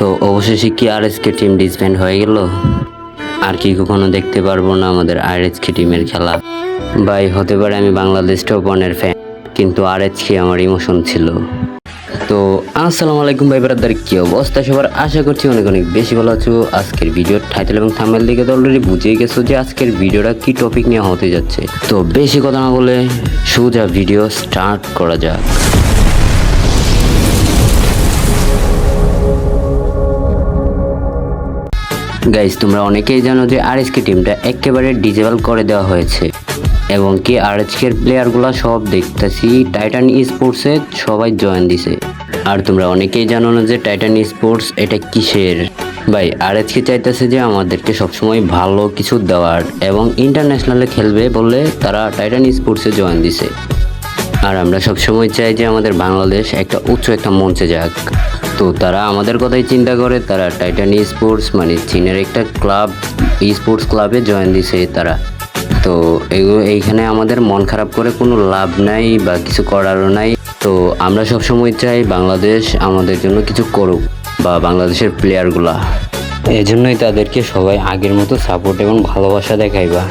তো অবশেষে কি আরএসকে টিম ডিসব্যান্ড হয়ে গেল? আর কি কখনো দেখতে পারবো না আমাদের আরএসকে টিমের খেলা? ভাই হতে পারে আমি বাংলাদেশ টপ ওয়ানের ফ্যান, কিন্তু আরএসকে আমার ইমোশন ছিল। তো আসসালামু আলাইকুম ভাই ব্রাদার, কি অবস্থা সবার? আশা করছি অনেক অনেক বেশি ভালো আছো। আজকের ভিডিওর টাইটেল এবং থাম্বনেল দেখে তো অলরেডি বুঝেই গেছো যে আজকের ভিডিওটা কি টপিক নিয়ে হতে যাচ্ছে। তো বেশি কথা না বলে সোজা ভিডিও স্টার্ট করা যাক। গাইস, তোমরা অনেকেই জানো যে আরএসকে টিমটা একেবারে ডিজেবল করে দেওয়া হয়েছে এবং কি আরএসকে এর প্লেয়ারগুলো সব দেখতেছি টাইটান স্পোর্টসে সবাই জয়েন দিছে। আর তোমরা অনেকেই জানো না যে টাইটান স্পোর্টস এটা কিসের। ভাই আরএসকে চাইতেছে যে আমাদেরকে সবসময় ভালো কিছু দেওয়ার এবং ইন্টারন্যাশনালে খেলবে বলে তারা টাইটান স্পোর্টসে জয়েন দিছে। আর আমরা সবসময় চাই যে আমাদের বাংলাদেশ একটা উচ্চ একটা মঞ্চে যাক। তো তারা আমাদের কথাই চিন্তা করে, তারা টাইটান স্পোর্টস মানে চীনের একটা ক্লাব স্পোর্টস ক্লাবে জয়েন দিছে তারা। তো এইখানে আমাদের মন খারাপ করে কোনো লাভ নাই বা কিছু করারও নাই। তো আমরা সবসময় চাই বাংলাদেশ আমাদের জন্য কিছু করুক বা বাংলাদেশের প্লেয়ারগুলা। এজন্যই তাদেরকে সবাই আগের মতো সাপোর্ট এবং ভালোবাসা দেখাইবা।